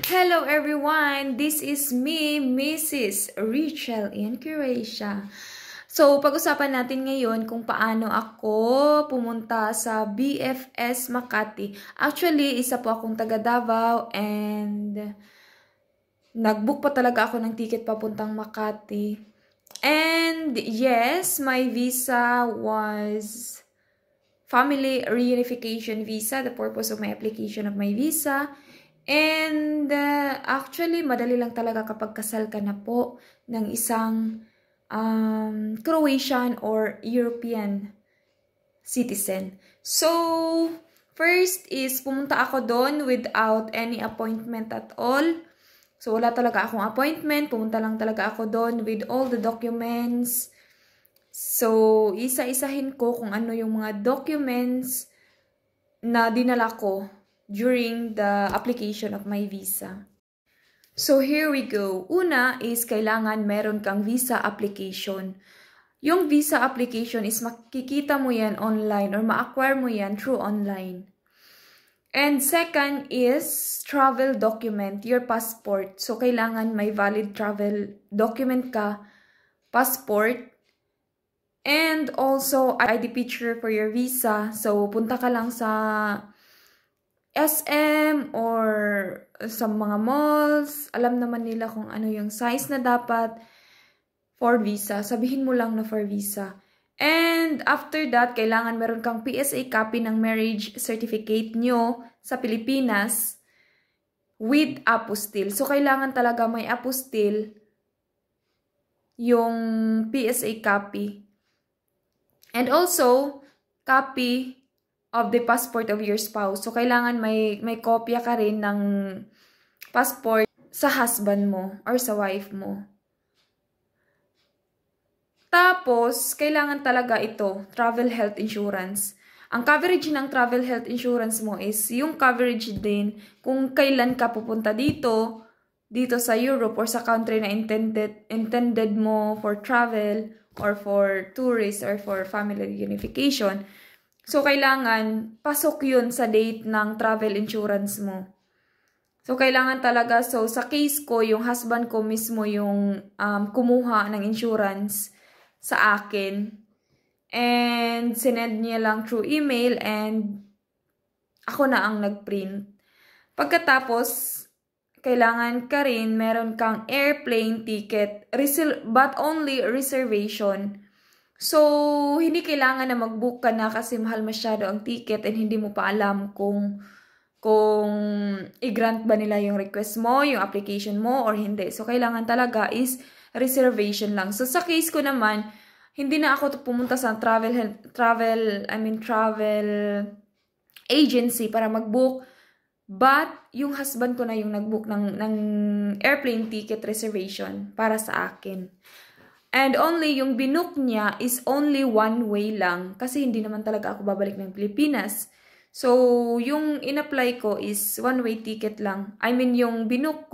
Hello everyone! This is me, Mrs. Rachel in Croatia. So, pag-usapan natin ngayon kung paano ako pumunta sa BFS Makati. Actually, isa po akong taga Davao and nag-book pa talaga ako ng ticket papuntang Makati. And yes, my visa was family reunification visa, the purpose of my application of my visa. And actually, madali lang talaga kapag kasal ka na po ng isang Croatian or European citizen. So, first is pumunta ako doon without any appointment at all. So, wala talaga akong appointment. Pumunta lang talaga ako doon with all the documents. So, isa-isahin ko kung ano yung mga documents na dinala ko during the application of my visa. So, here we go. Una is kailangan meron kang visa application. Yung visa application is makikita mo yan online or ma-acquire mo yan through online. And second is travel document, your passport. So, kailangan may valid travel document ka, passport, and also ID picture for your visa. So, punta ka lang sa SM or sa mga malls, alam naman nila kung ano yung size na dapat for visa. Sabihin mo lang na for visa. And after that, kailangan meron kang PSA copy ng marriage certificate nyo sa Pilipinas with apostille. So, kailangan talaga may apostille yung PSA copy. And also, copy of the passport of your spouse. So, kailangan may kopya ka rin ng passport sa husband mo or sa wife mo. Tapos, kailangan talaga ito, travel health insurance. Ang coverage ng travel health insurance mo is yung coverage din kung kailan ka pupunta dito sa Europe or sa country na intended mo for travel or for tourist or for family reunification. So, kailangan pasok yun sa date ng travel insurance mo. So, kailangan talaga, so sa case ko, yung husband ko mismo yung kumuha ng insurance sa akin. And sinend niya lang through email and ako na ang nag-print. Pagkatapos, kailangan ka rin, meron kang airplane ticket, but only reservation. So, hindi kailangan na mag-book ka na kasi mahal masyado ang ticket and hindi mo pa alam kung i-grant ba nila yung request mo, yung application mo, or hindi. So, kailangan talaga is reservation lang. So, sa case ko naman, hindi na ako pumunta sa travel agency para mag-book. But, yung husband ko na yung nag-book ng airplane ticket reservation para sa akin. And only yung binook niya is only one way lang. Kasi hindi naman talaga ako babalik ng Pilipinas. So, yung in-apply ko is one-way ticket lang. I mean, yung binook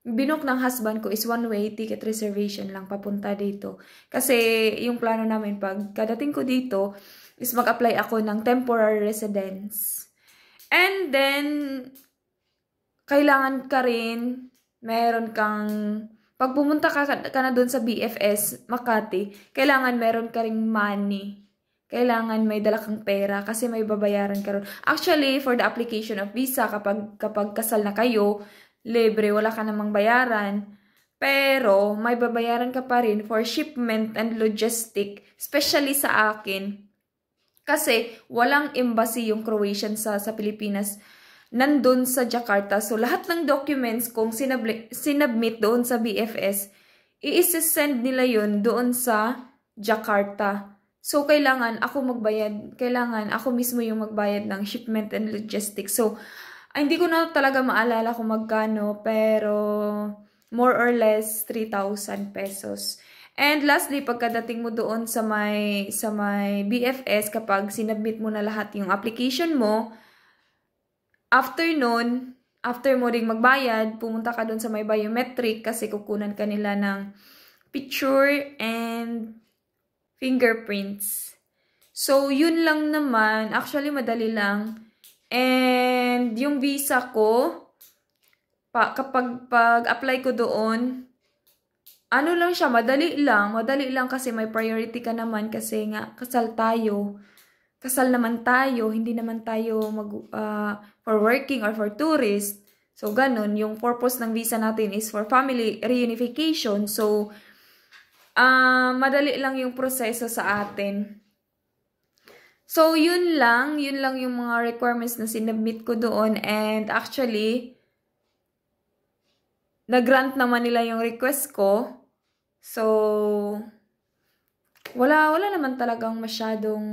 ng husband ko is one-way ticket reservation lang papunta dito. Kasi yung plano namin pag kadating ko dito is mag-apply ako ng temporary residence. And then, kailangan ka rin, meron kang pag pumunta ka na doon sa BFS Makati, kailangan meron ka ring money. Kailangan may dala kang pera kasi may babayaran ka ron. Actually, for the application of visa, kapag kasal na kayo, libre, wala ka namang bayaran. Pero, may babayaran ka pa rin for shipment and logistic, especially sa akin. Kasi, walang embassy yung Croatian sa Pilipinas nandun sa Jakarta. So, lahat ng documents kung sinubmit doon sa BFS, i-send nila yun doon sa Jakarta. So, kailangan ako magbayad. Kailangan ako mismo yung magbayad ng shipment and logistics. So, hindi ko na talaga maalala kung magkano, pero more or less 3,000 pesos. And lastly, pagkadating mo doon sa may BFS, kapag sinubmit mo na lahat yung application mo, after mo ding magbayad, pumunta ka dun sa may biometric kasi kukunan ka nila ng picture and fingerprints. So, yun lang naman. Actually, madali lang. And yung visa ko, kapag pag-apply ko doon, ano lang siya, madali lang kasi may priority ka naman kasi nga kasal naman tayo, hindi naman tayo for working or for tourist. So, ganun, yung purpose ng visa natin is for family reunification. So, madali lang yung proseso sa atin. So, yun lang yung mga requirements na sinubmit ko doon, and actually, nag-grant naman nila yung request ko. So, wala naman talagang masyadong,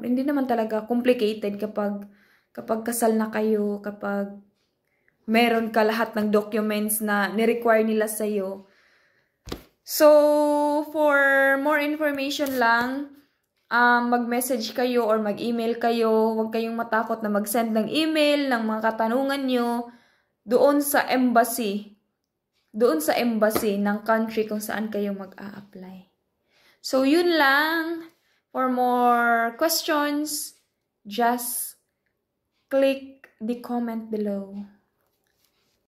hindi naman talaga complicated kapag kasal na kayo, kapag meron ka lahat ng documents na ni-require nila sa'yo. So, for more information lang, mag-message kayo or mag-email kayo. Huwag kayong matakot na mag-send ng email ng mga katanungan nyo doon sa embassy. Doon sa embassy ng country kung saan kayo mag-a-apply. So, yun lang. For more questions, just click the comment below.